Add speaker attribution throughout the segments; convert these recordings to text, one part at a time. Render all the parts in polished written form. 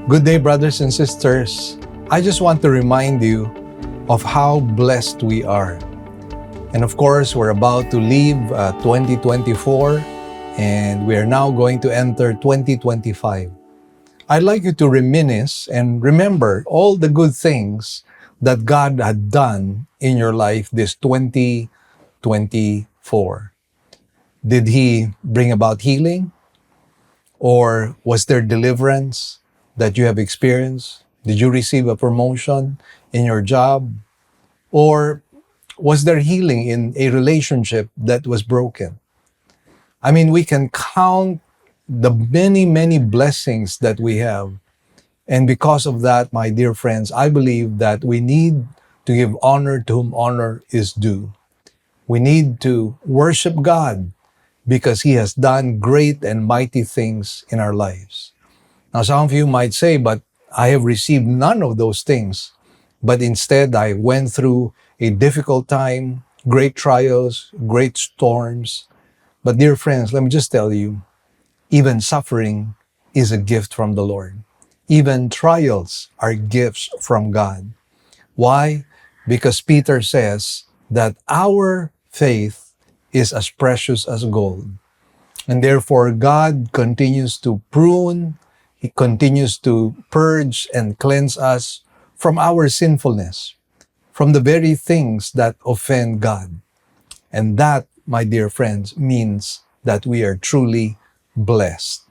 Speaker 1: Good day, brothers and sisters. I just want to remind you of how blessed we are. And of course, we're about to leave 2024 and we are now going to enter 2025. I'd like you to reminisce and remember all the good things that God had done in your life this 2024. Did He bring about healing? Or was there deliverance that you have experienced? Did you receive a promotion in your job? Or was there healing in a relationship that was broken? I mean, we can count the many, many blessings that we have. And because of that, my dear friends, I believe that we need to give honor to whom honor is due. We need to worship God because He has done great and mighty things in our lives. Now, some of you might say, but I have received none of those things. But instead, I went through a difficult time, great trials, great storms. But dear friends, let me just tell you, even suffering is a gift from the Lord. Even trials are gifts from God. Why? Because Peter says that our faith is as precious as gold. And therefore, God continues to prune, He continues to purge and cleanse us from our sinfulness, from the very things that offend God. And that, my dear friends, means that we are truly blessed.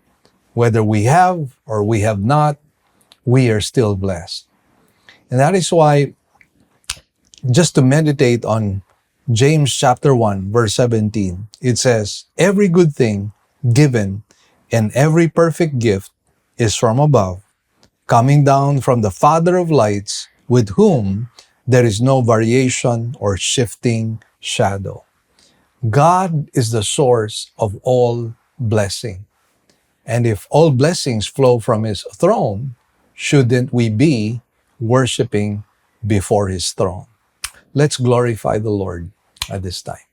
Speaker 1: Whether we have or we have not, we are still blessed. And that is why, just to meditate on James chapter 1, verse 17, it says, "Every good thing given and every perfect gift is from above, coming down from the Father of lights, with whom there is no variation or shifting shadow." God is the source of all blessing. And if all blessings flow from His throne, shouldn't we be worshiping before His throne? Let's glorify the Lord at this time.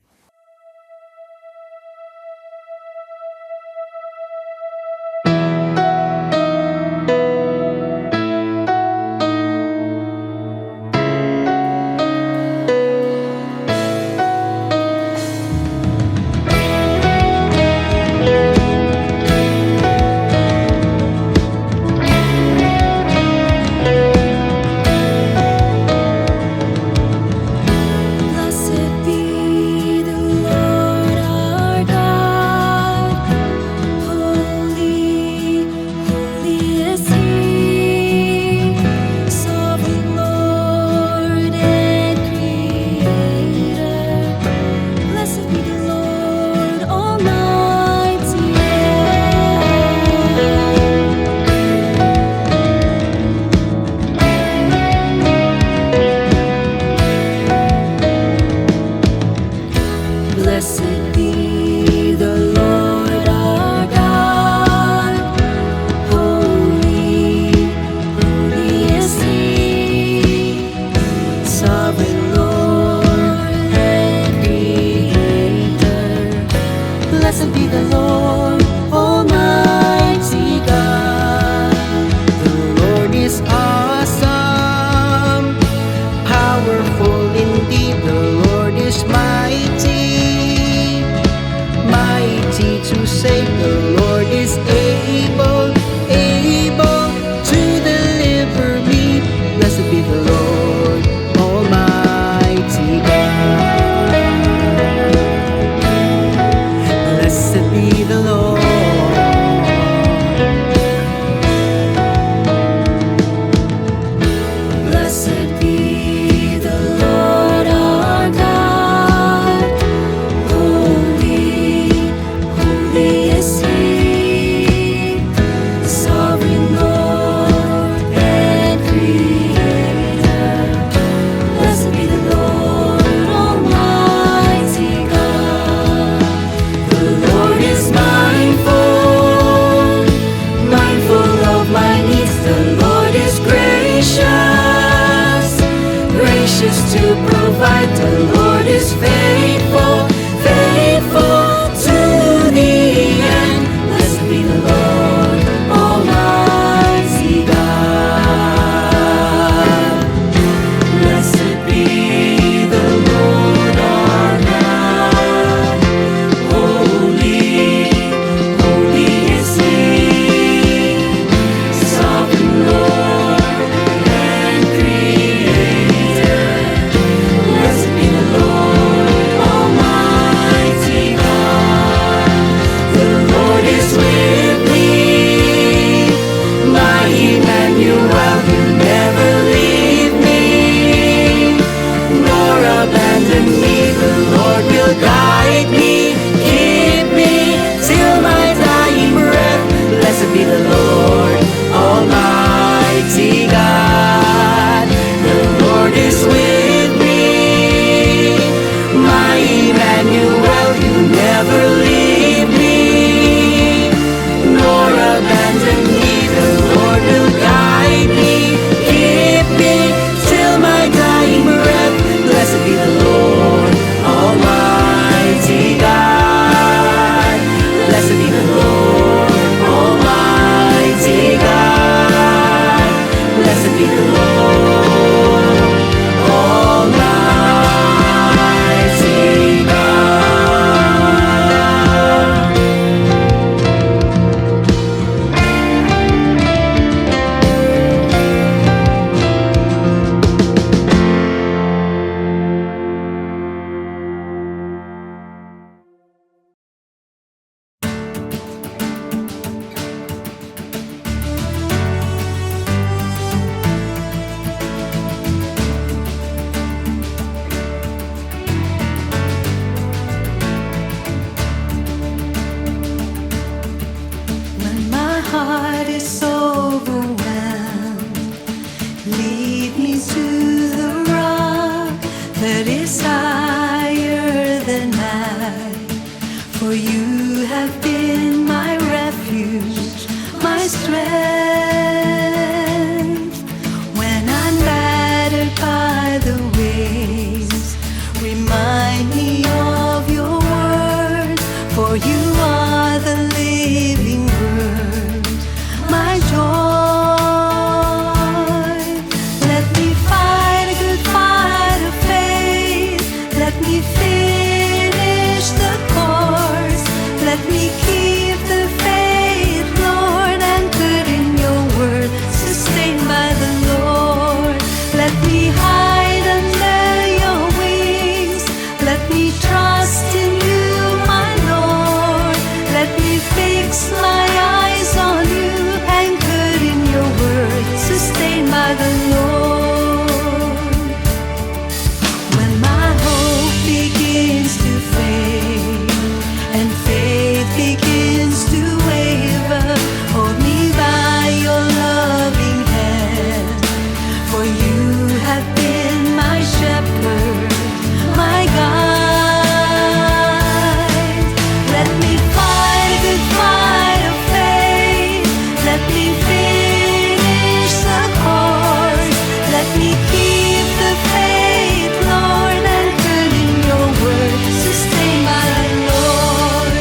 Speaker 2: Powerful indeed, the Lord is mighty. for you are the living word, my joy. Let me fight a good fight of faith. Let me finish the course. Let me keep the faith, Lord, anchored in your word, sustained by the Lord. Let me hide under your wings. Let me trust in you, my Lord. Let me fix my eyes on you, anchored in your word, sustained by the Lord. When my hope begins to fade and faith begins to waver, hold me by your loving hand, for you have been my shepherd, my guide. Let me fight a good fight of faith. Let me finish the course. Let me keep the faith, Lord, anchored in your word, sustained by the Lord.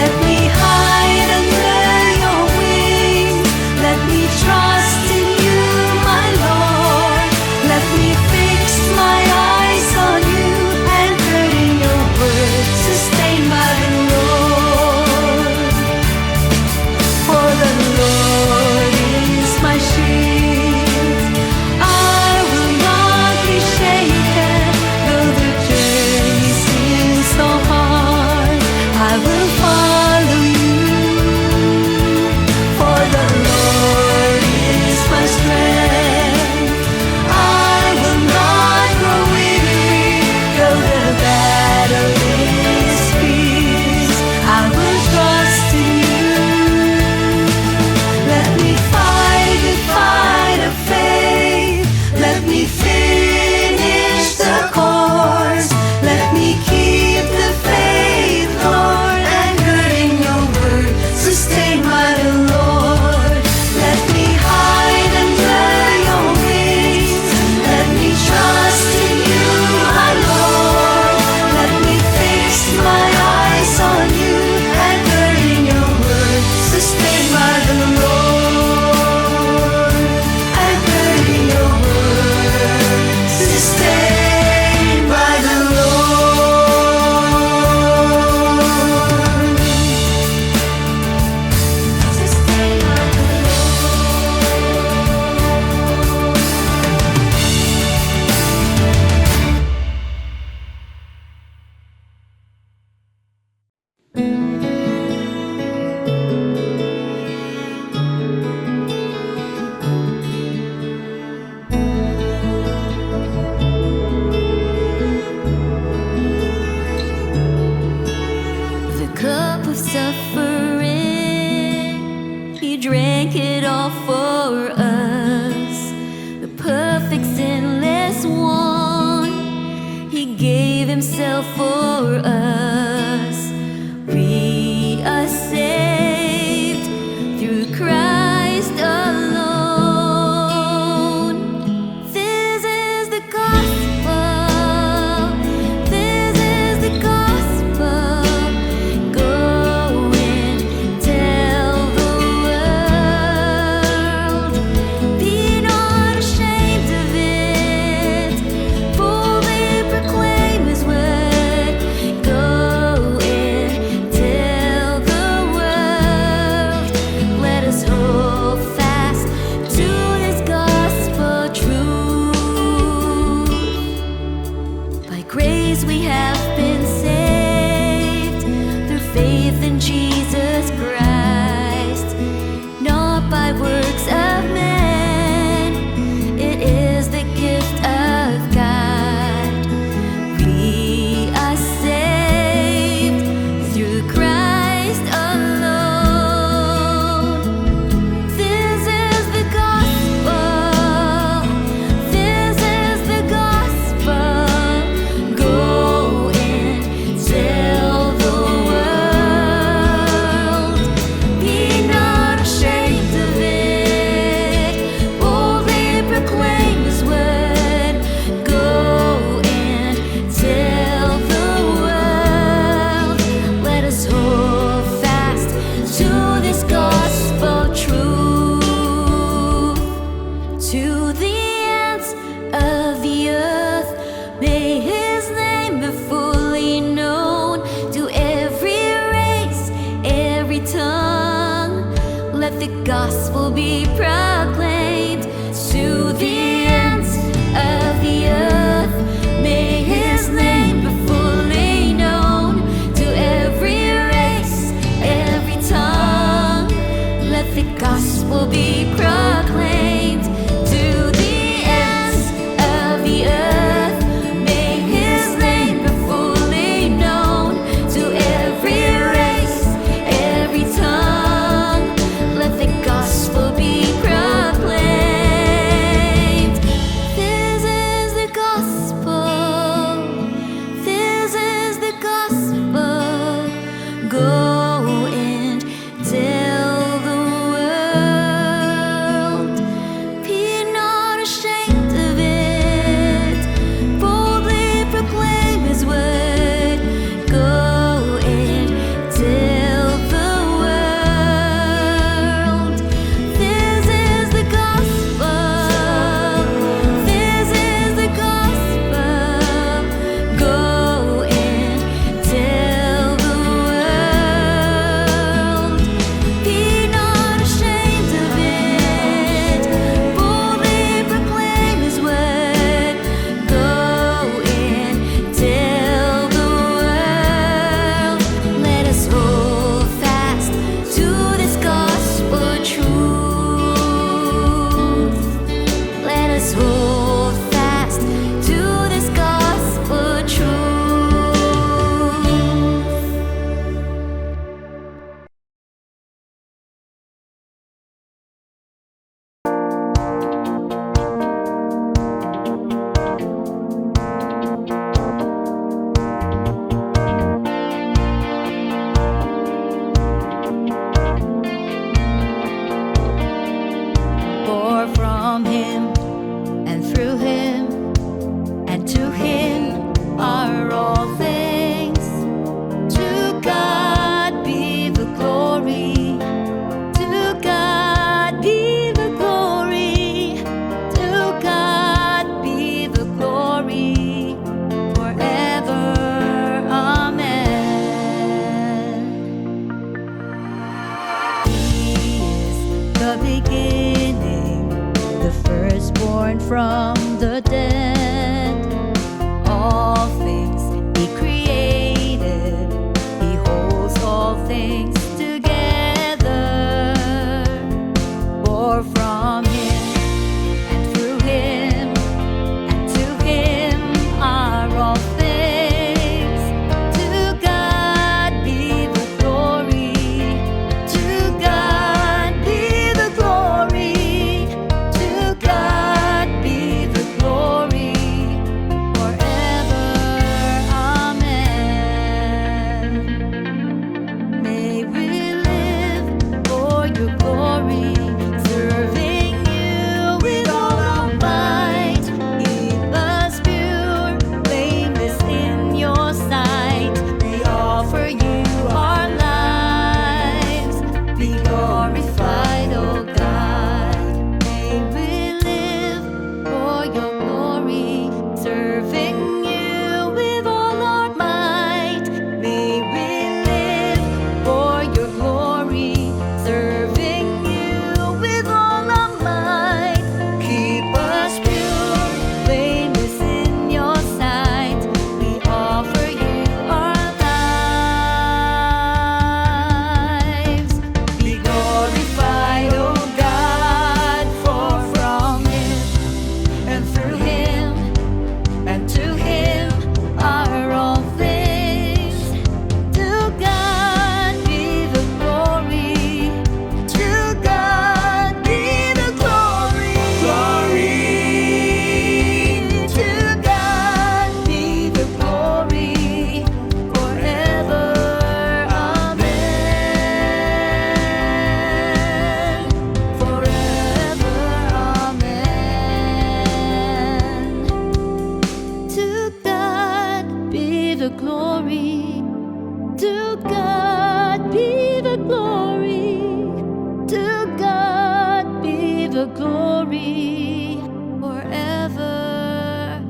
Speaker 2: Let me hide under your wings. Let me trust in you, my Lord. Let me fix my eyes on you, anchored in your word, sustained by the Lord. For the Lord is my shield. I will not be shaken, though the journey seems so hard. I will follow you. For the Lord is my strength. I will not grow weary, though the battle is fierce. I will trust in you. Let me fight a good fight of faith. Let me finish the course. Let me keep the faith, Lord, anchored in your word, sustained by the Lord. Let me hide under your wings. Let me trust in you, my Lord. Let me fix my eyes on you, anchored in your word, sustained by the Lord. Anchored in your word, sustained by the Lord. Sustained by the The cup of suffering, he drank it all for us. The perfect sinless one, he gave himself for us. We are saved through Christ alone. This is the gospel. This is the gospel. Go and tell the world. the gospel be proclaimed to the ends of the earth. May his name be fully known to every race, every tongue. Let the gospel be proclaimed to the ends of the earth. May his name be fully known to every race, every tongue. Let the gospel be proclaimed. This is the gospel. This is the gospel. Go and tell the world. Be not ashamed of it. Boldly proclaim his word. Go and tell the world. This is the gospel. This is the gospel. Go and tell the world. Be not ashamed of it. Boldly proclaim his word. Go and tell the world. Let us hold fast to this gospel truth. Let us hold fast to this gospel truth. For from him and through him and to him are all things. To God be the glory. To God be the glory. To God be the glory forever. Amen. He is the beginning, the firstborn from the dead. All things he created, he holds all things together. For from him and through him and to him are all things. To God be the glory. To God be the glory. To God be the glory forever. Amen. May we live for your glory, serving you with all our might. Keep us pure, blameless in your sight. We offer you our lives. Be glorified, O God. May we live for your glory, serving you with all our might. May we live for your glory, serving you with all our might. Keep us pure, blameless in your sight. We offer you our lives. Be glorified, O God, for from him and through him and to him are all things. To God be the glory. To God be the glory. Glory. To God be the glory forever. Amen. Forever. Amen. To God be the glory. To God be the glory. To God be the glory forever.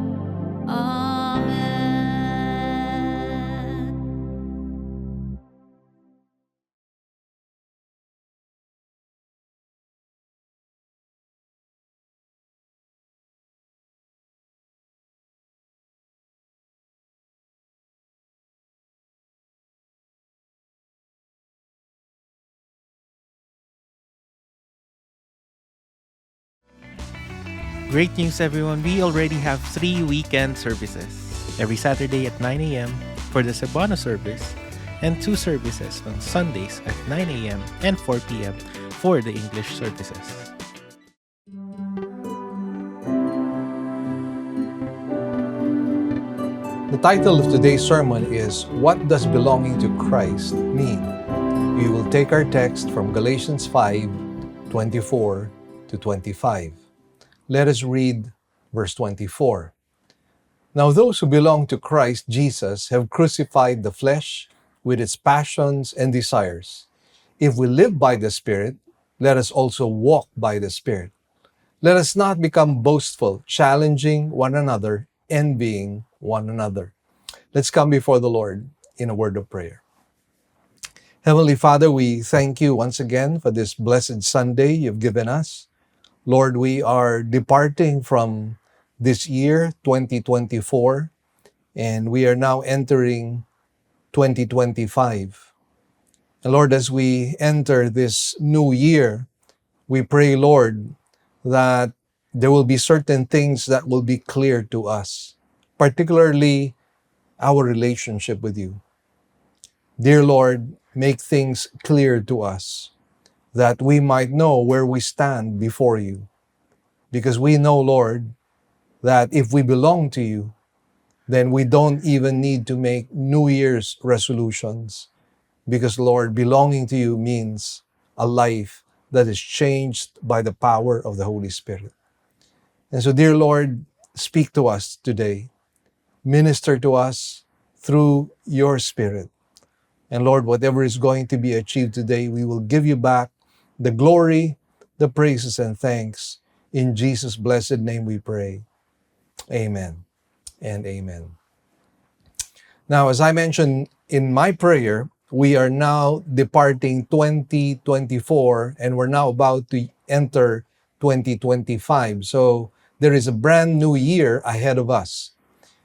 Speaker 3: Great news, everyone. We already have 3 weekend services. Every Saturday at 9 a.m. for the Cebuano service, and 2 services on Sundays at 9 a.m. and 4 p.m. for the English services.
Speaker 1: The title of today's sermon is What Does Belonging to Christ Mean? We will take our text from Galatians 5:24 to 25. Let us read verse 24. Now those who belong to Christ Jesus have crucified the flesh with its passions and desires. If we live by the Spirit, let us also walk by the Spirit. Let us not become boastful, challenging one another, envying one another. Let's come before the Lord in a word of prayer. Heavenly Father, we thank you once again for this blessed Sunday you've given us. Lord, we are departing from this year, 2024, and we are now entering 2025. And Lord, as we enter this new year, we pray, Lord, that there will be certain things that will be clear to us, particularly our relationship with you. Dear Lord, make things clear to us that we might know where we stand before you. Because we know, Lord, that if we belong to you, then we don't even need to make New Year's resolutions. Because, Lord, belonging to you means a life that is changed by the power of the Holy Spirit. And so, dear Lord, speak to us today. Minister to us through your Spirit. And Lord, whatever is going to be achieved today, we will give you back the glory, the praises, and thanks. In Jesus' blessed name we pray. Amen and amen. Now, as I mentioned in my prayer, we are now departing 2024 and we're now about to enter 2025. So there is a brand new year ahead of us.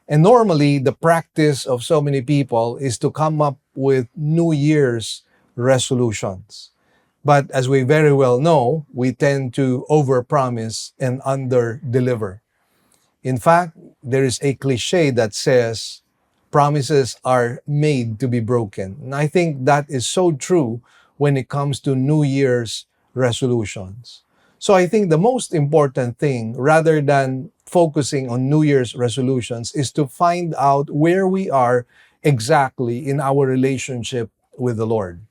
Speaker 1: And normally, the practice of so many people is to come up with New Year's resolutions. But as we very well know, we tend to overpromise and underdeliver. In fact, there is a cliche that says, promises are made to be broken. And I think that is so true when it comes to New Year's resolutions. So I think the most important thing, rather than focusing on New Year's resolutions, is to find out where we are exactly in our relationship with the Lord.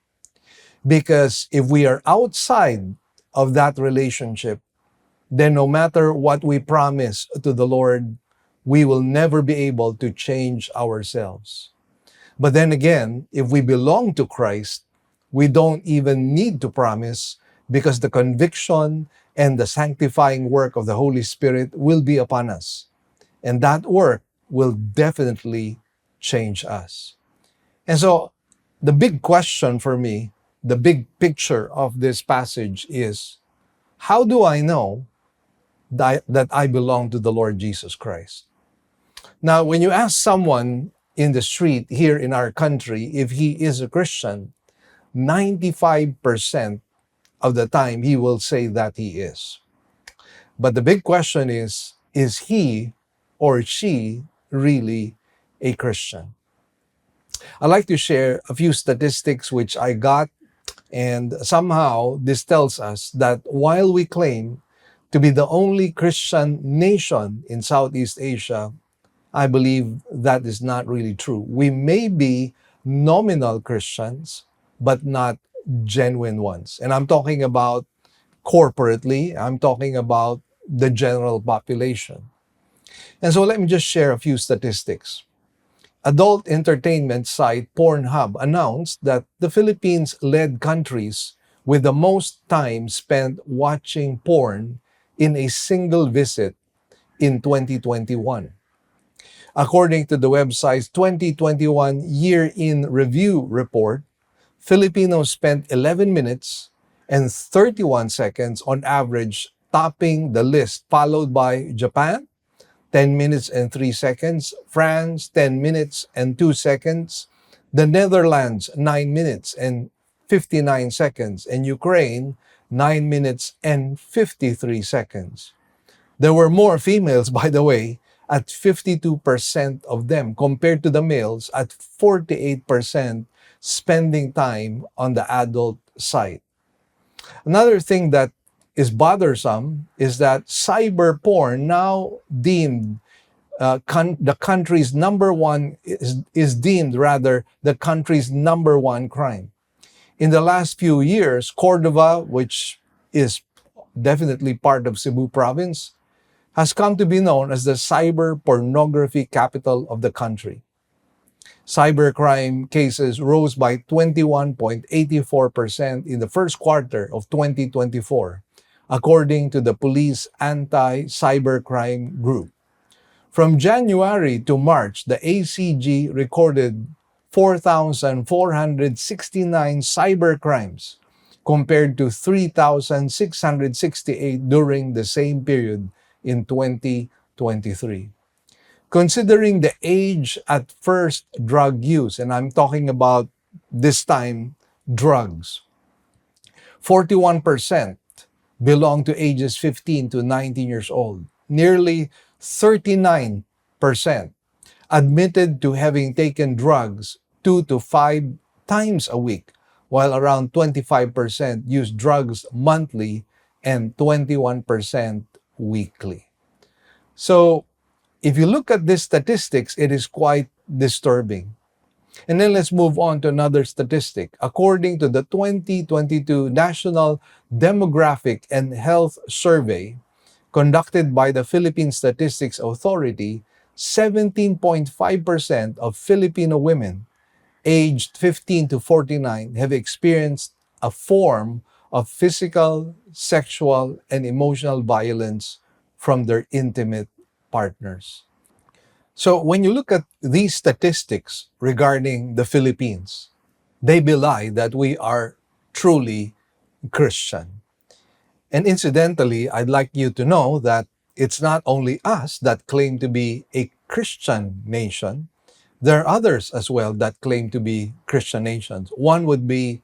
Speaker 1: Because if we are outside of that relationship, then no matter what we promise to the Lord, we will never be able to change ourselves. But then again, if we belong to Christ, we don't even need to promise because the conviction and the sanctifying work of the Holy Spirit will be upon us. And that work will definitely change us. And so the big question for me, the big picture of this passage is, how do I know that I belong to the Lord Jesus Christ? Now, when you ask someone in the street here in our country if he is a Christian, 95% of the time he will say that he is. But the big question is he or she really a Christian? I'd like to share a few statistics which I got, and somehow this tells us that while we claim to be the only Christian nation in Southeast Asia, I believe that is not really true. We may be nominal Christians, but not genuine ones. And I'm talking about corporately, I'm talking about the general population. And so let me just share a few statistics. Adult entertainment site Pornhub announced that the Philippines led countries with the most time spent watching porn in a single visit in 2021. According to the website's 2021 Year in Review report, Filipinos spent 11 minutes and 31 seconds on average topping the list, followed by Japan, 10 minutes and 3 seconds, France, 10 minutes and 2 seconds, the Netherlands, 9 minutes and 59 seconds, and Ukraine, 9 minutes and 53 seconds. There were more females, by the way, at 52% of them compared to the males at 48% spending time on the adult site. Another thing that is bothersome is that cyber porn now deemed the country's number one is deemed rather the country's number one crime. In the last few years, Cordova, which is definitely part of Cebu province, has come to be known as the cyber pornography capital of the country. Cybercrime cases rose by 21.84% in the first quarter of 2024, according to the police anti-cybercrime group. From January to March, the ACG recorded 4,469 cybercrimes compared to 3,668 during the same period in 2023. Considering the age at first drug use, and I'm talking about this time drugs, 41% belong to ages 15 to 19 years old. Nearly 39% admitted to having taken drugs 2 to 5 times a week, while around 25% use drugs monthly and 21% weekly. So, if you look at these statistics, it is quite disturbing. And then let's move on to another statistic. According to the 2022 National Demographic and Health Survey conducted by the Philippine Statistics Authority, 17.5% of Filipino women aged 15 to 49 have experienced a form of physical, sexual, and emotional violence from their intimate partners. So when you look at these statistics regarding the Philippines, they belie that we are truly Christian. And incidentally, I'd like you to know that it's not only us that claim to be a Christian nation. There are others as well that claim to be Christian nations. One would be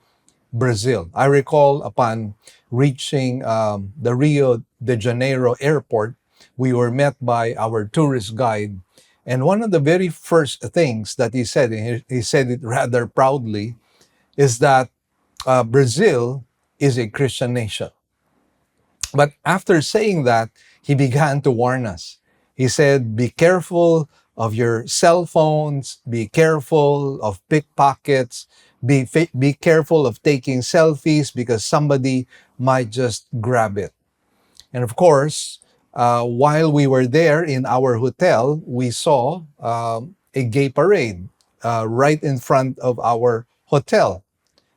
Speaker 1: Brazil. I recall upon reaching the Rio de Janeiro airport, we were met by our tourist guide. And one of the very first things that he said, and he said it rather proudly, is that Brazil is a Christian nation. But after saying that, he began to warn us. He said, be careful of your cell phones, be careful of pickpockets, be careful of taking selfies because somebody might just grab it. And of course, while we were there in our hotel, we saw a gay parade right in front of our hotel.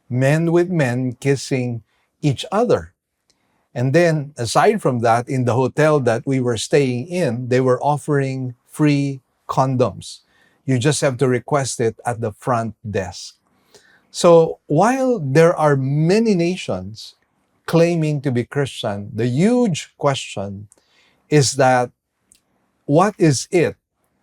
Speaker 1: Men with men kissing each other. And then, aside from that, in the hotel that we were staying in, they were offering free condoms. You just have to request it at the front desk. So, while there are many nations claiming to be Christian, the huge question is that what is it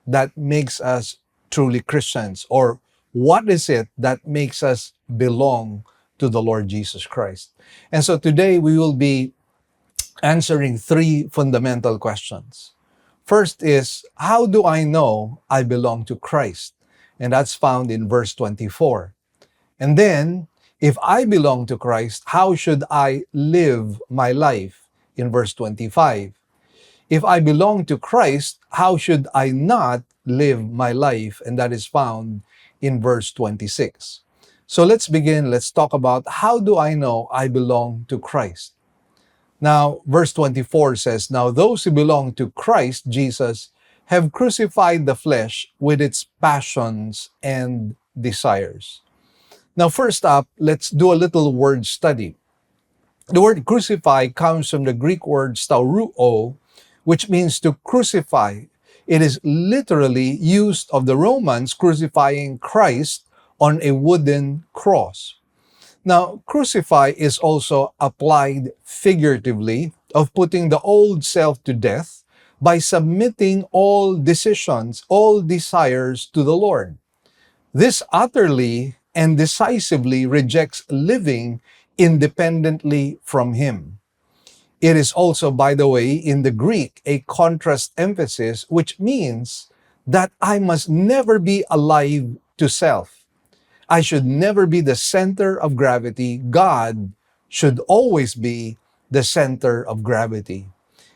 Speaker 1: that makes us truly Christians? Or what is it that makes us belong to the Lord Jesus Christ? And so today we will be answering 3 fundamental questions. First is, how do I know I belong to Christ? And that's found in verse 24. And then, if I belong to Christ, how should I live my life? In verse 25. If I belong to Christ, how should I not live my life? And that is found in verse 26. So let's begin. Let's talk about how do I know I belong to Christ? Now, verse 24 says, now those who belong to Christ Jesus have crucified the flesh with its passions and desires. Now, first up, let's do a little word study. The word crucify comes from the Greek word stauruo, which means to crucify. It is literally used of the Romans crucifying Christ on a wooden cross. Now, crucify is also applied figuratively of putting the old self to death by submitting all decisions, all desires to the Lord. This utterly and decisively rejects living independently from Him. It is also, by the way, in the Greek, a contrast emphasis, which means that I must never be alive to self. I should never be the center of gravity. God should always be the center of gravity.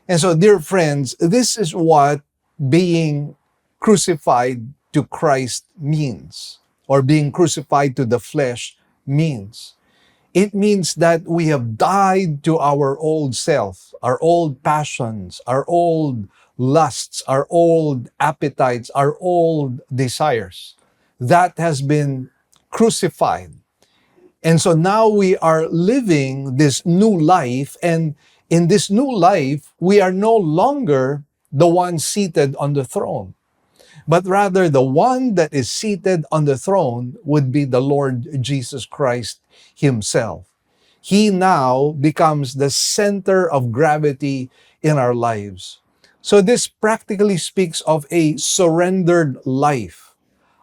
Speaker 1: And so, dear friends, this is what being crucified to Christ means, or being crucified to the flesh means. It means that we have died to our old self, our old passions, our old lusts, our old appetites, our old desires. That has been crucified. And so now we are living this new life. And in this new life, we are no longer the one seated on the throne, but rather the one that is seated on the throne would be the Lord Jesus Christ himself. He now becomes the center of gravity in our lives. So this practically speaks of a surrendered life,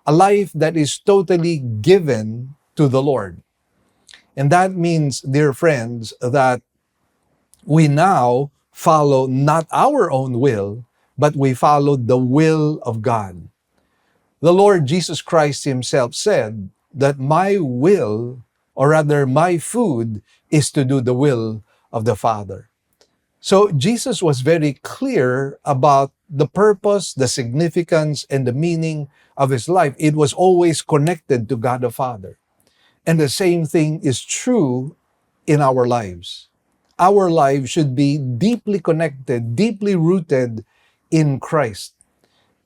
Speaker 1: a life that is totally given to the Lord. And that means, dear friends, that we now follow not our own will, but we follow the will of God. The Lord Jesus Christ himself said that my will, or rather my food, is to do the will of the Father. So Jesus was very clear about the purpose, the significance, and the meaning of his life. It was always connected to God the Father. And the same thing is true in our lives. Our lives should be deeply connected, deeply rooted in Christ.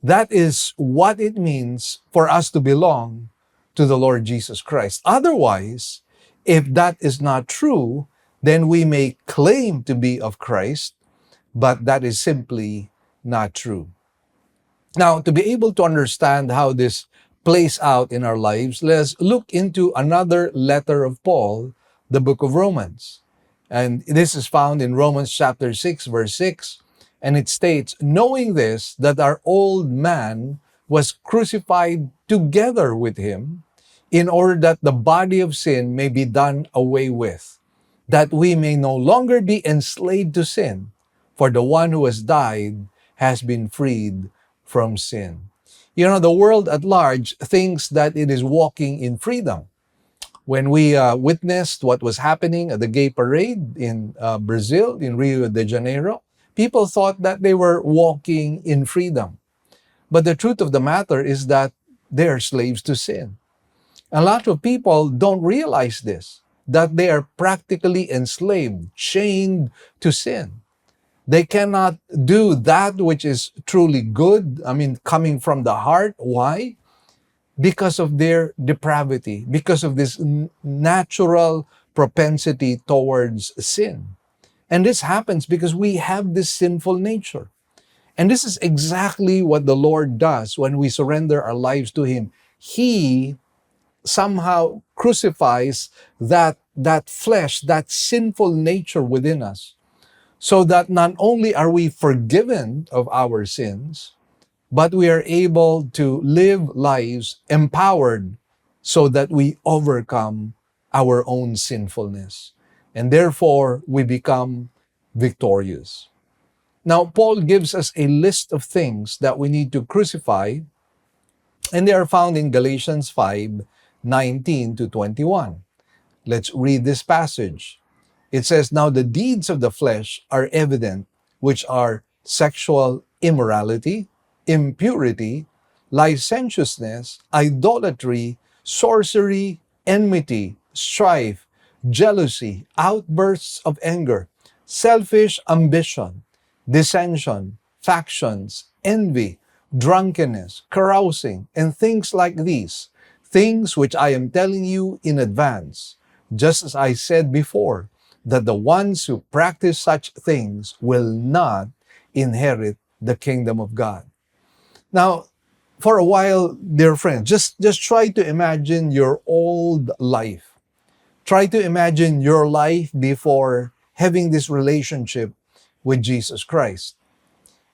Speaker 1: That is what it means for us to belong to the Lord Jesus Christ. Otherwise, if that is not true, then we may claim to be of Christ, but that is simply not true. Now, to be able to understand how this plays out in our lives, let's look into another letter of Paul, the book of Romans. And this is found in Romans chapter 6, verse 6. And it states, knowing this, that our old man was crucified together with him, in order that the body of sin may be done away with, that we may no longer be enslaved to sin, for the one who has died has been freed from sin. You know, the world at large thinks that it is walking in freedom. When we witnessed what was happening at the gay parade in Brazil, in Rio de Janeiro, people thought that they were walking in freedom. But the truth of the matter is that they are slaves to sin. A lot of people don't realize this, that they are practically enslaved, chained to sin. They cannot do that which is truly good, coming from the heart. Why? Because of their depravity, because of this natural propensity towards sin. And this happens because we have this sinful nature. And this is exactly what the Lord does when we surrender our lives to Him. He somehow crucifies that flesh, that sinful nature within us, so that not only are we forgiven of our sins, but we are able to live lives empowered so that we overcome our own sinfulness. And therefore, we become victorious. Now, Paul gives us a list of things that we need to crucify, and they are found in Galatians 5:19 to 21. Let's read this passage. It says, now the deeds of the flesh are evident, which are sexual immorality, impurity, licentiousness, idolatry, sorcery, enmity, strife, jealousy, outbursts of anger, selfish ambition, dissension, factions, envy, drunkenness, carousing, and things like these, things which I am telling you in advance, just as I said before, that the ones who practice such things will not inherit the kingdom of God. Now, for a while, dear friends, just try to imagine your old life. Try to imagine your life before having this relationship with Jesus Christ.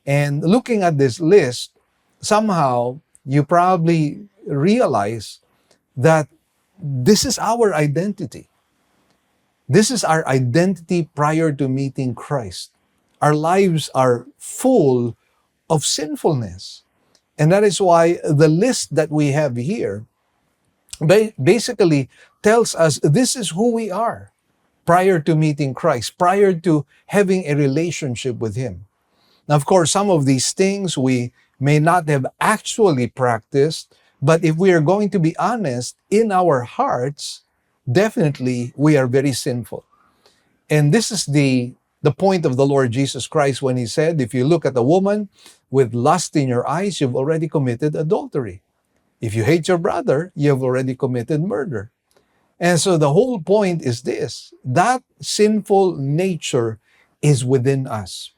Speaker 1: And looking at this list, somehow you probably realize that this is our identity. This is our identity prior to meeting Christ. Our lives are full of sinfulness. And that is why the list that we have here basically tells us this is who we are prior to meeting Christ, prior to having a relationship with Him. Now, of course, some of these things we may not have actually practiced, but if we are going to be honest, in our hearts, definitely we are very sinful. And this is the point of the Lord Jesus Christ when He said, if you look at a woman with lust in your eyes, you've already committed adultery. If you hate your brother, you have already committed murder. And so the whole point is this, that sinful nature is within us.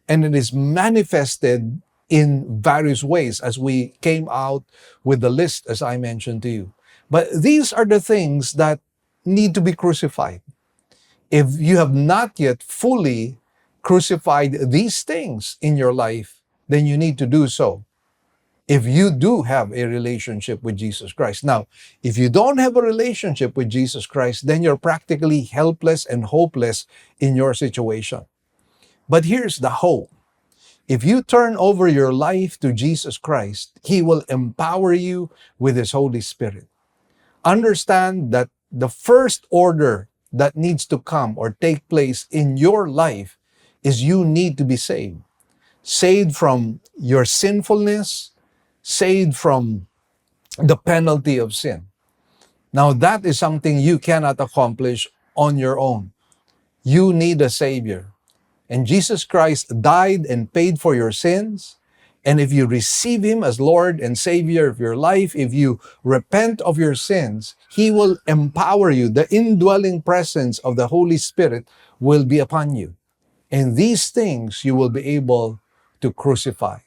Speaker 1: And it is manifested in various ways as we came out with the list, as I mentioned to you. But these are the things that need to be crucified. If you have not yet fully crucified these things in your life, then you need to do so. If you do have a relationship with Jesus Christ. Now, if you don't have a relationship with Jesus Christ, then you're practically helpless and hopeless in your situation. But here's the hope. If you turn over your life to Jesus Christ, He will empower you with His Holy Spirit. Understand that the first order that needs to come or take place in your life is you need to be saved. Saved from your sinfulness, saved from the penalty of sin. Now, that is something you cannot accomplish on your own. You need a Savior. And Jesus Christ died and paid for your sins. And if you receive Him as Lord and Savior of your life, if you repent of your sins, He will empower you. The indwelling presence of the Holy Spirit will be upon you. And these things you will be able to crucify.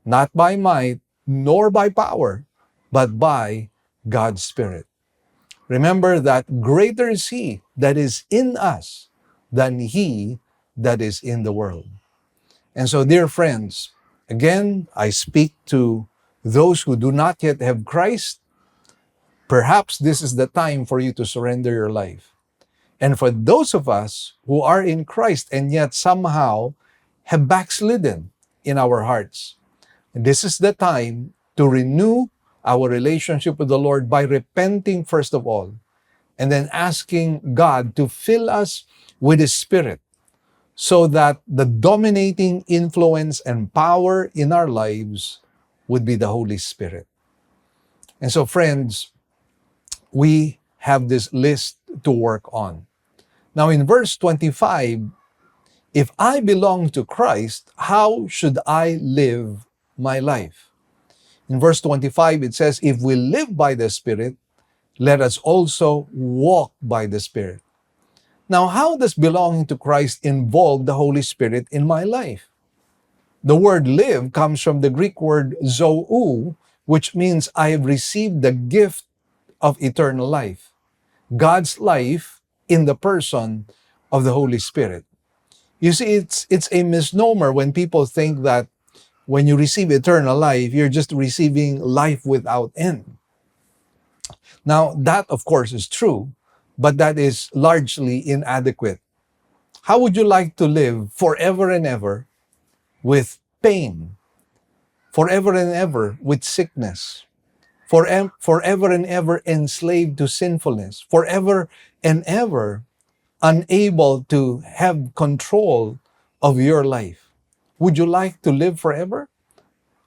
Speaker 1: Not by might, nor by power, but by God's Spirit. Remember that greater is He that is in us than he that is in the world. And so, dear friends, again, I speak to those who do not yet have Christ. Perhaps this is the time for you to surrender your life. And for those of us who are in Christ and yet somehow have backslidden in our hearts, this is the time to renew our relationship with the Lord by repenting first of all, and then asking God to fill us with His Spirit so that the dominating influence and power in our lives would be the Holy Spirit. And so, friends, we have this list to work on. Now, in verse 25, if I belong to Christ, how should I live my life? In verse 25, it says, if we live by the Spirit, let us also walk by the Spirit. Now, how does belonging to Christ involve the Holy Spirit in my life? The word live comes from the Greek word zoou, which means I have received the gift of eternal life. God's life in the person of the Holy Spirit. You see, it's a misnomer when people think that when you receive eternal life, you're just receiving life without end. Now, that of course is true, but that is largely inadequate. How would you like to live forever and ever with pain, forever and ever with sickness, forever and ever enslaved to sinfulness, forever and ever unable to have control of your life? Would you like to live forever?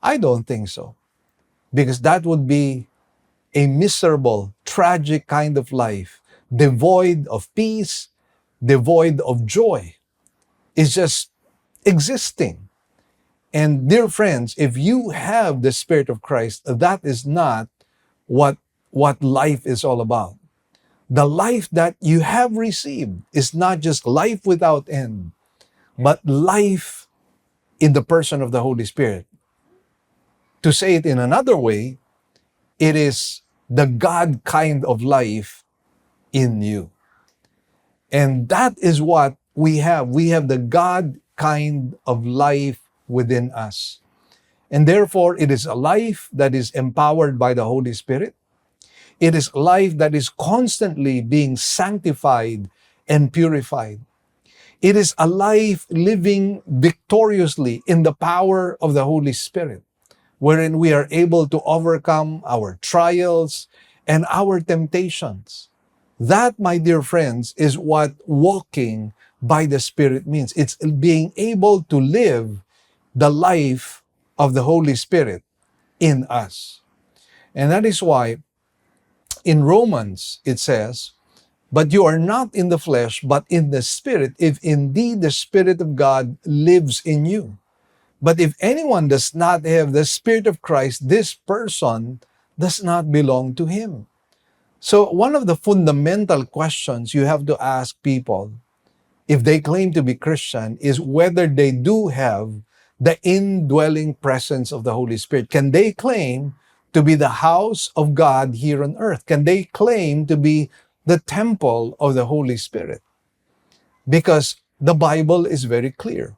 Speaker 1: I don't think so, because that would be a miserable, tragic kind of life, devoid of peace, devoid of joy. It's just existing. And dear friends, if you have the Spirit of Christ, that is not what life is all about. The life that you have received is not just life without end, but life in the person of the Holy Spirit. To say it in another way, it is the God kind of life in you. And that is what we have. We have the God kind of life within us. And therefore, it is a life that is empowered by the Holy Spirit. It is life that is constantly being sanctified and purified. It is a life living victoriously in the power of the Holy Spirit, wherein we are able to overcome our trials and our temptations. That, my dear friends, is what walking by the Spirit means. It's being able to live the life of the Holy Spirit in us. And that is why in Romans it says, "But you are not in the flesh, but in the Spirit, if indeed the Spirit of God lives in you. But if anyone does not have the Spirit of Christ, this person does not belong to him." So one of the fundamental questions you have to ask people, if they claim to be Christian, is whether they do have the indwelling presence of the Holy Spirit. Can they claim to be the house of God here on earth? Can they claim to be the temple of the Holy Spirit? Because the Bible is very clear.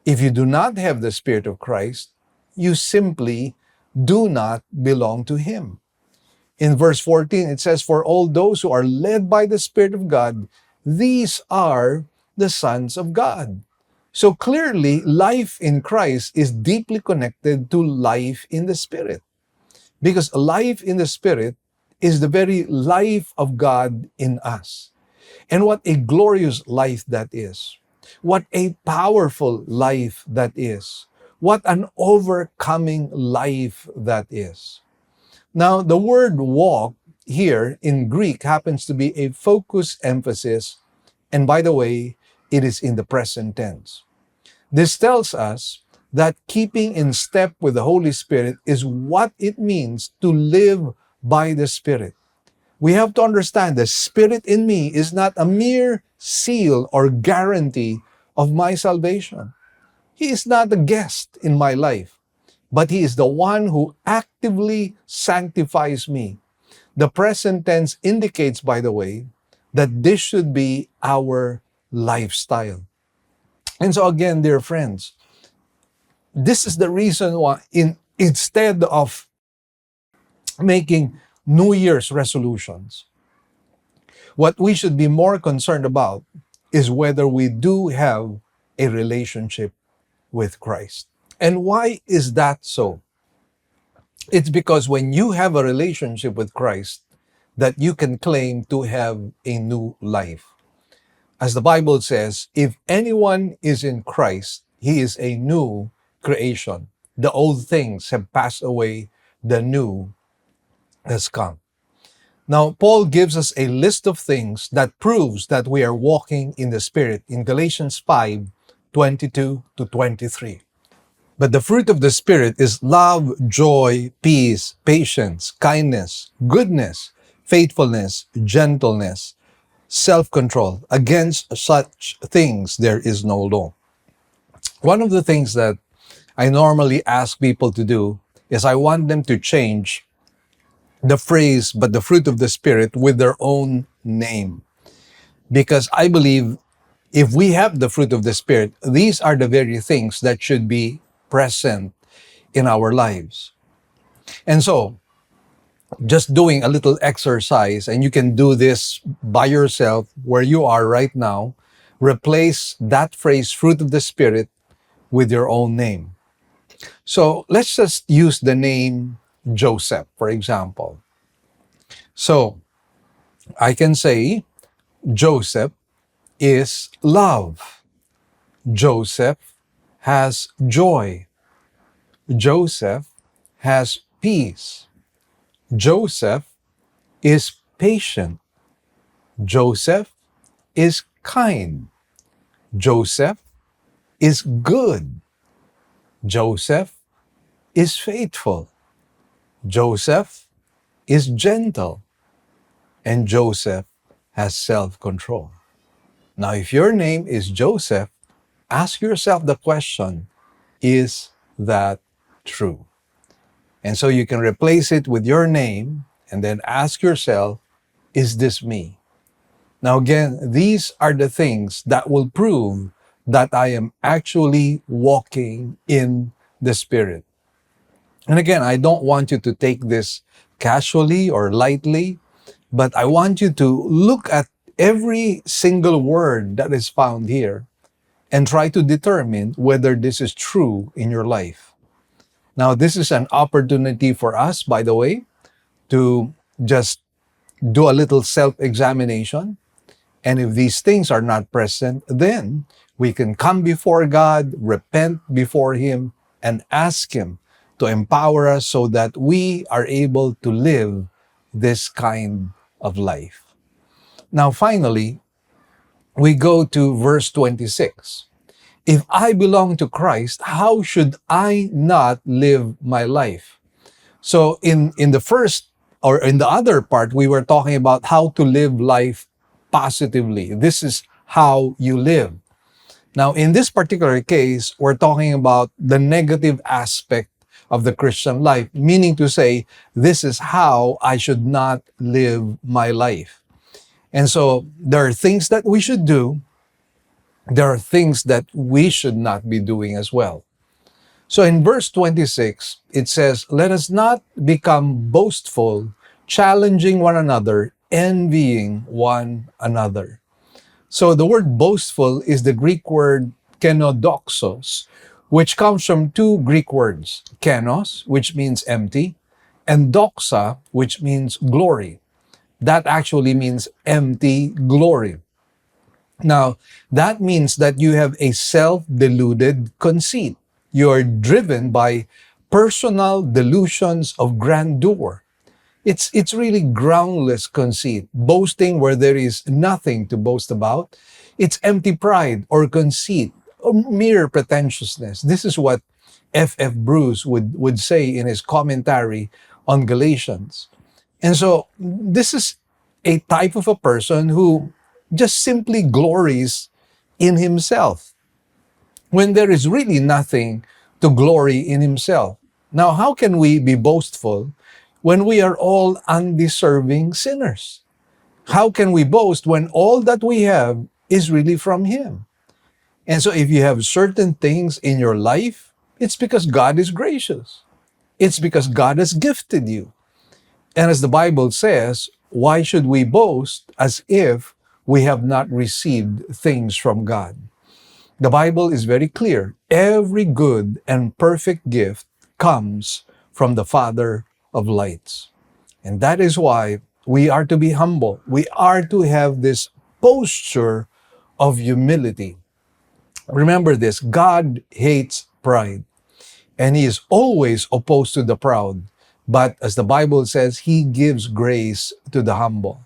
Speaker 1: If you do not have the Spirit of Christ, you simply do not belong to Him. In verse 14, it says, "For all those who are led by the Spirit of God, these are the sons of God." So clearly, life in Christ is deeply connected to life in the Spirit. Because life in the Spirit is the very life of God in us. And what a glorious life that is. What a powerful life that is. What an overcoming life that is. Now, the word walk here in Greek happens to be a focus emphasis. And by the way, it is in the present tense. This tells us that keeping in step with the Holy Spirit is what it means to live by the Spirit. We have to understand the Spirit in me is not a mere seal or guarantee of my salvation. He is not a guest in my life, but He is the one who actively sanctifies me. The present tense indicates, by the way, that this should be our lifestyle. And so again, dear friends, this is the reason why instead of making New Year's resolutions, what we should be more concerned about is whether we do have a relationship with Christ. And why is that so? It's because when you have a relationship with Christ, that you can claim to have a new life. As the Bible says, if anyone is in Christ, he is a new creation. The old things have passed away, the new has come. Now, Paul gives us a list of things that proves that we are walking in the Spirit in Galatians 5:22 to 23. But the fruit of the Spirit is love, joy, peace, patience, kindness, goodness, faithfulness, gentleness, self-control. Against such things there is no law. One of the things that I normally ask people to do is I want them to change the phrase, "but the fruit of the Spirit," with their own name. Because I believe if we have the fruit of the Spirit, these are the very things that should be present in our lives. And so, just doing a little exercise, and you can do this by yourself where you are right now, replace that phrase, fruit of the Spirit, with your own name. So let's just use the name Joseph, for example. So I can say Joseph is love. Joseph has joy. Joseph has peace. Joseph is patient. Joseph is kind. Joseph is good. Joseph is faithful. Joseph is gentle. And Joseph has self-control. Now, if your name is Joseph, ask yourself the question, is that true? And so you can replace it with your name and then ask yourself, is this me? Now again, these are the things that will prove that I am actually walking in the Spirit. And again, I don't want you to take this casually or lightly, but I want you to look at every single word that is found here and try to determine whether this is true in your life. Now, this is an opportunity for us, by the way, to just do a little self examination. And if these things are not present, then we can come before God, repent before Him, and ask Him to empower us so that we are able to live this kind of life. Now, finally, we go to verse 26. If I belong to Christ, how should I not live my life? So in the first or in the other part, we were talking about how to live life positively. This is how you live. Now, in this particular case, we're talking about the negative aspect of the Christian life, meaning to say, this is how I should not live my life. And so there are things that we should do. There are things that we should not be doing as well. So in verse 26, it says, let us not become boastful, challenging one another, envying one another. So the word boastful is the Greek word kenodoxos, which comes from two Greek words, kenos, which means empty, and doxa, which means glory. That actually means empty glory. Now, that means that you have a self-deluded conceit. You are driven by personal delusions of grandeur. It's really groundless conceit, boasting where there is nothing to boast about. It's empty pride or conceit or mere pretentiousness. This is what F.F. Bruce would say in his commentary on Galatians. And so this is a type of a person who just simply glories in himself when there is really nothing to glory in himself. Now, how can we be boastful when we are all undeserving sinners? How can we boast when all that we have is really from Him? And so if you have certain things in your life, it's because God is gracious. It's because God has gifted you. And as the Bible says, why should we boast as if we have not received things from God? The Bible is very clear. Every good and perfect gift comes from the Father of lights. And that is why we are to be humble. We are to have this posture of humility. Remember this, God hates pride, and He is always opposed to the proud. But as the Bible says, He gives grace to the humble.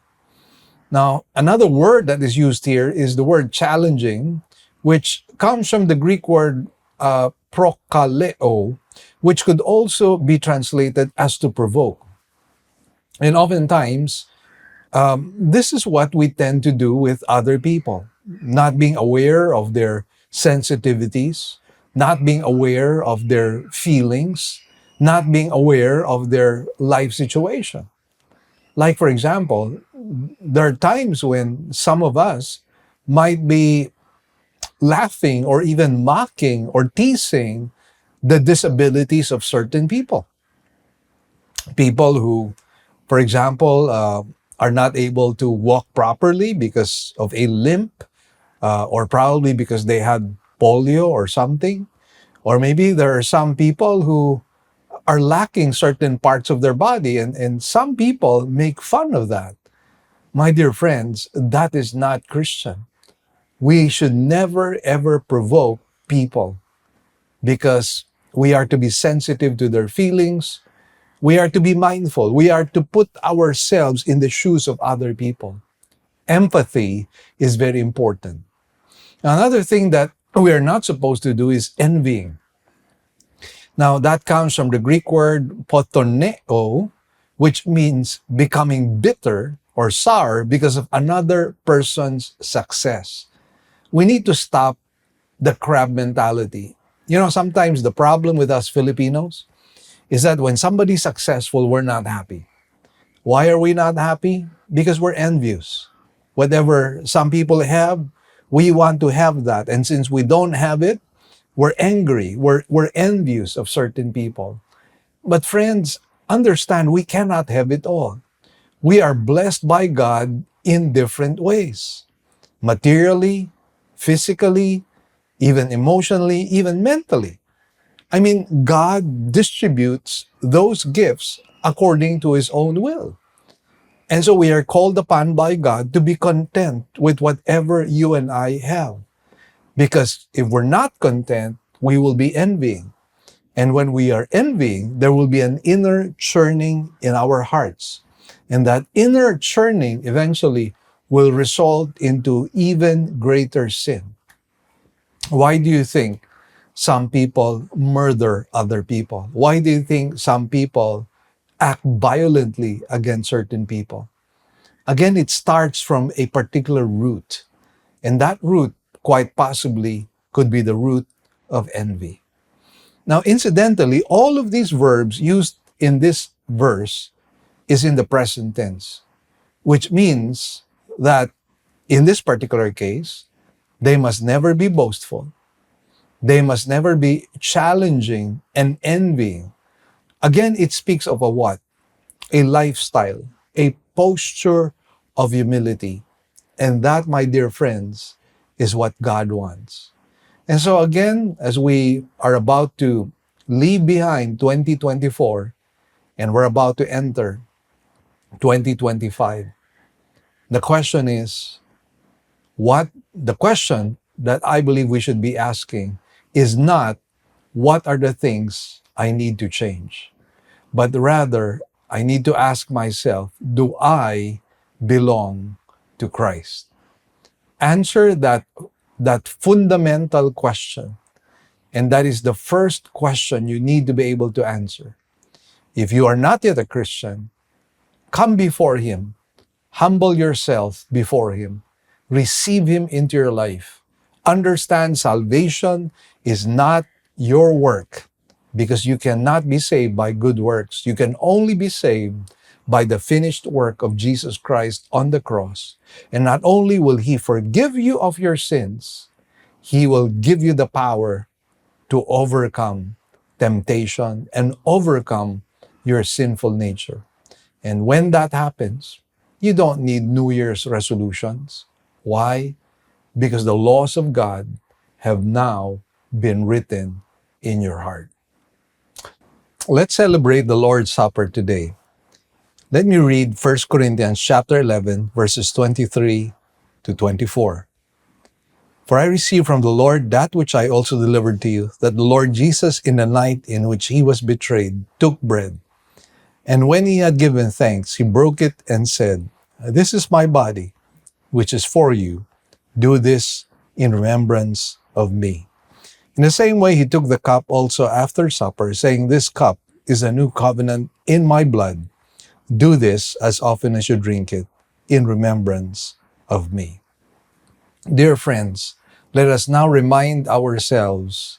Speaker 1: Now, another word that is used here is the word challenging, which comes from the Greek word prokaleo, which could also be translated as to provoke. And oftentimes, this is what we tend to do with other people, not being aware of their sensitivities, not being aware of their feelings, not being aware of their life situation. Like, for example, there are times when some of us might be laughing or even mocking or teasing the disabilities of certain people. People who, for example, are not able to walk properly because of a limp, or probably because they had polio or something. Or maybe there are some people who are lacking certain parts of their body, and some people make fun of that. My dear friends, that is not Christian. We should never ever provoke people because we are to be sensitive to their feelings. We are to be mindful. We are to put ourselves in the shoes of other people. Empathy is very important. Another thing that we are not supposed to do is envying. Now, that comes from the Greek word potoneo, which means becoming bitter or sour because of another person's success. We need to stop the crab mentality. You know, sometimes the problem with us Filipinos is that when somebody's successful, we're not happy. Why are we not happy? Because we're envious. Whatever some people have, we want to have that. And since we don't have it, we're angry. We're envious of certain people. But friends, understand we cannot have it all. We are blessed by God in different ways. Materially, physically, even emotionally, even mentally. I mean, God distributes those gifts according to His own will. And so we are called upon by God to be content with whatever you and I have. Because if we're not content, we will be envying. And when we are envying, there will be an inner churning in our hearts. And that inner churning eventually will result into even greater sin. Why do you think some people murder other people? Why do you think some people act violently against certain people? Again, it starts from a particular root. And that root, quite possibly, could be the root of envy. Now, incidentally, all of these verbs used in this verse is in the present tense, which means that in this particular case, they must never be boastful. They must never be challenging and envying. Again, it speaks of a what? A lifestyle, a posture of humility. And that, my dear friends, is what God wants. And so again, as we are about to leave behind 2024 and we're about to enter 2025, the question is, the question that I believe we should be asking is not, what are the things I need to change? But rather, I need to ask myself, do I belong to Christ? Answer that fundamental question. And that is the first question you need to be able to answer. If you are not yet a Christian, come before Him. Humble yourself before Him. Receive Him into your life. Understand salvation is not your work, because you cannot be saved by good works. You can only be saved by the finished work of Jesus Christ on the cross. And not only will He forgive you of your sins, He will give you the power to overcome temptation and overcome your sinful nature. And when that happens, you don't need New Year's resolutions. Why? Because the laws of God have now been written in your heart. Let's celebrate the Lord's Supper today. Let me read 1 Corinthians chapter 11, verses 23 to 24. For I received from the Lord that which I also delivered to you, that the Lord Jesus, in the night in which He was betrayed, took bread. And when He had given thanks, He broke it and said, "This is my body, which is for you. Do this in remembrance of me." In the same way, He took the cup also after supper, saying, "This cup is a new covenant in my blood. Do this as often as you drink it in remembrance of me." Dear friends, let us now remind ourselves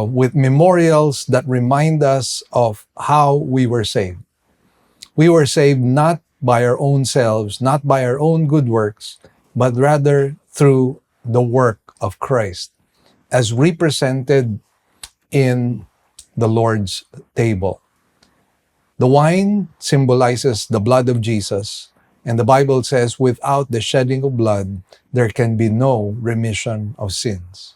Speaker 1: with memorials that remind us of how we were saved. We were saved not by our own selves, not by our own good works, but rather through the work of Christ, as represented in the Lord's table. The wine symbolizes the blood of Jesus, and the Bible says, without the shedding of blood, there can be no remission of sins.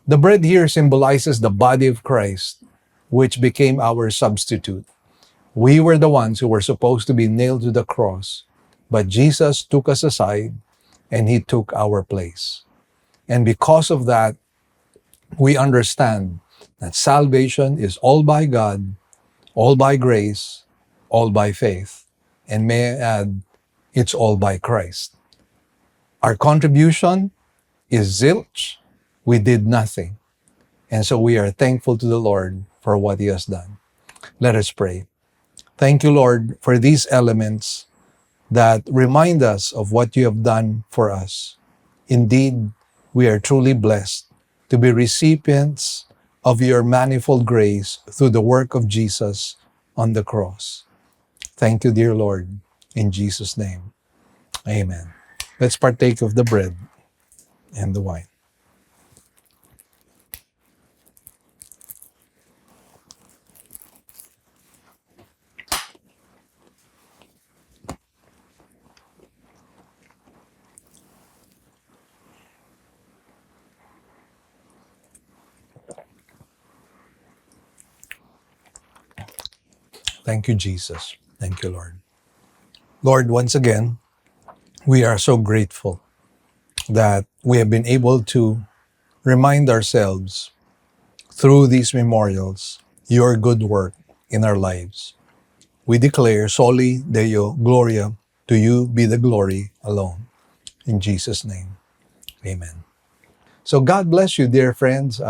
Speaker 1: The bread here symbolizes the body of Christ, which became our substitute. We were the ones who were supposed to be nailed to the cross, but Jesus took us aside and He took our place. And because of that, we understand that salvation is all by God, all by grace, all by faith. And may I add, it's all by Christ. Our contribution is zilch. We did nothing. And so we are thankful to the Lord for what He has done. Let us pray. Thank you, Lord, for these elements that remind us of what You have done for us. Indeed, we are truly blessed to be recipients of Your manifold grace through the work of Jesus on the cross. Thank you, dear Lord, in Jesus' name. Amen. Let's partake of the bread and the wine. Thank you, Jesus. Thank you, Lord. Lord, once again, we are so grateful that we have been able to remind ourselves through these memorials your good work in our lives. We declare Soli Deo Gloria, to you be the glory alone. In Jesus' name, amen. So God bless you, dear friends.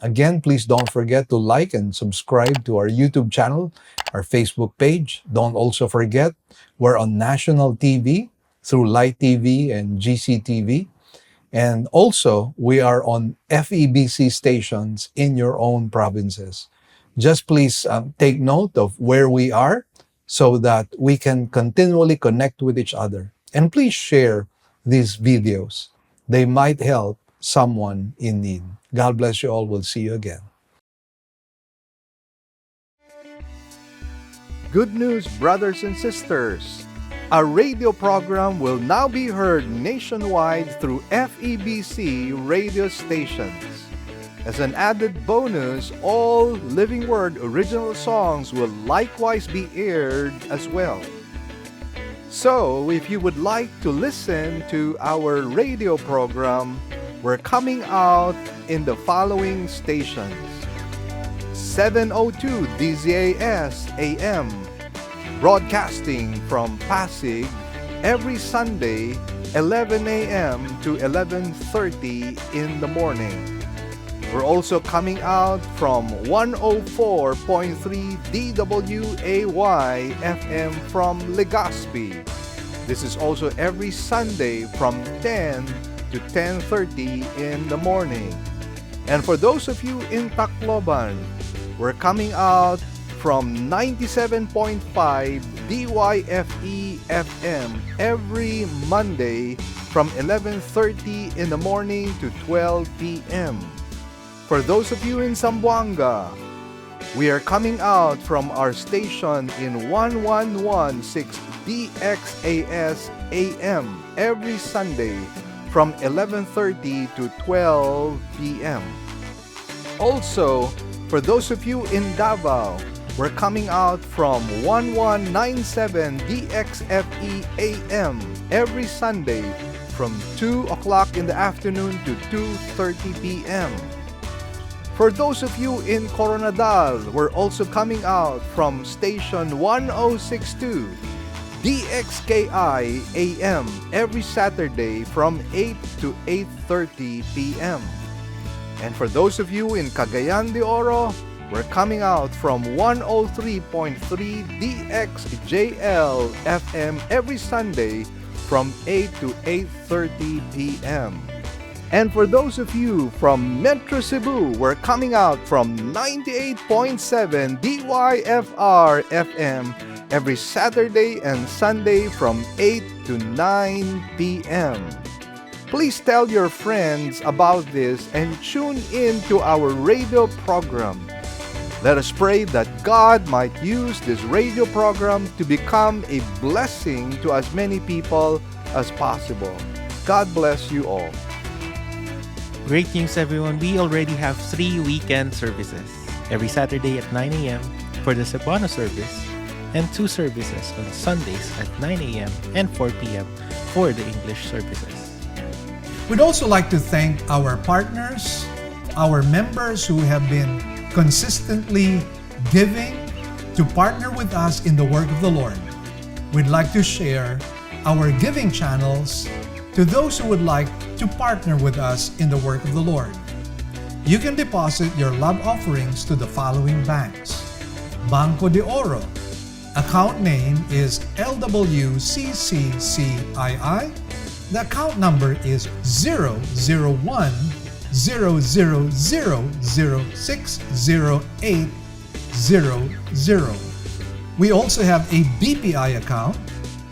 Speaker 1: Again, please don't forget to like and subscribe to our YouTube channel, our Facebook page. Don't also forget, we're on national TV through Light TV and GCTV. And also, we are on FEBC stations in your own provinces. Just please take note of where we are so that we can continually connect with each other. And please share these videos. They might help someone in need. God bless you all. We'll see you again.
Speaker 4: Good news, brothers and sisters! Our radio program will now be heard nationwide through FEBC radio stations. As an added bonus, all Living Word original songs will likewise be aired as well. So, if you would like to listen to our radio program, we're coming out in the following stations: 702 DZAS AM, broadcasting from Pasig every Sunday, 11 a.m. to 11:30 in the morning. We're also coming out from 104.3 DWAY FM from Legazpi. This is also every Sunday from 10 to 10:30 in the morning. And for those of you in Tacloban, we're coming out from 97.5 DYFE FM every Monday from 11:30 in the morning to 12 p.m. For those of you in Zamboanga, we are coming out from our station in 1116 DXAS AM every Sunday from 11:30 to 12 p.m. Also, for those of you in Davao, we're coming out from 1197 DXFE AM every Sunday from 2 o'clock in the afternoon to 2:30 p.m. For those of you in Coronadal, we're also coming out from station 1062 DXKI AM every Saturday from 8 to 8:30 p.m. And for those of you in Cagayan de Oro, we're coming out from 103.3 DXJL FM every Sunday from 8 to 8:30 p.m. And for those of you from Metro Cebu, we're coming out from 98.7 DYFR FM every Saturday and Sunday from 8 to 9 p.m. Please tell your friends about this and tune in to our radio program. Let us pray that God might use this radio program to become a blessing to as many people as possible. God bless you all.
Speaker 3: Great news, everyone. We already have 3 weekend services every Saturday at 9 a.m. for the Cebuano service and 2 services on Sundays at 9 a.m. and 4 p.m. for the English services.
Speaker 1: We'd also like to thank our partners, our members who have been consistently giving to partner with us in the work of the Lord. We'd like to share our giving channels to those who would like to partner with us in the work of the Lord. You can deposit your love offerings to the following banks: Banco de Oro. Account name is LWCCCII. The account number is 001-000060800. We also have a BPI account.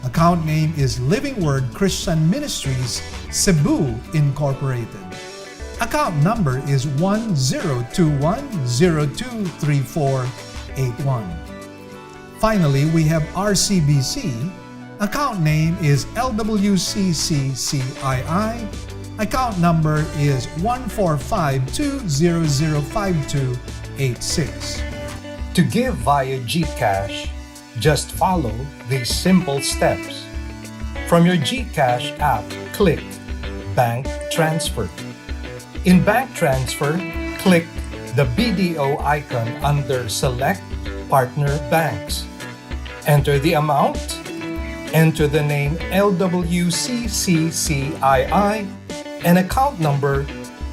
Speaker 1: Account name is Living Word Christian Ministries, Cebu Incorporated. Account number is 1021023481. Finally, we have RCBC. Account name is LWCCCII. Account number is 14520052886. To give via GCash, Just follow these simple steps. From your GCash app, click Bank Transfer. In Bank Transfer, click the BDO icon under Select Partner Banks. Enter the amount. Enter the name LWCCCII and account number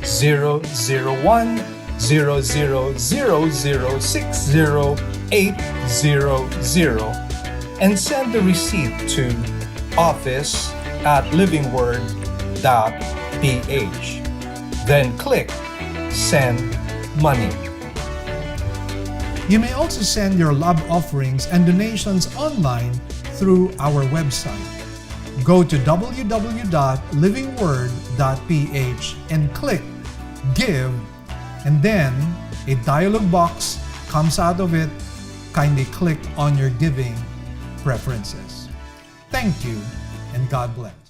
Speaker 1: 001-00060-800 and send the receipt to office@livingword.ph. Then click Send Money. You may also send your love offerings and donations online through our website. Go to www.livingword.ph and click Give, and then a dialog box comes out of it. Kindly click on your giving preferences. Thank you, and God bless.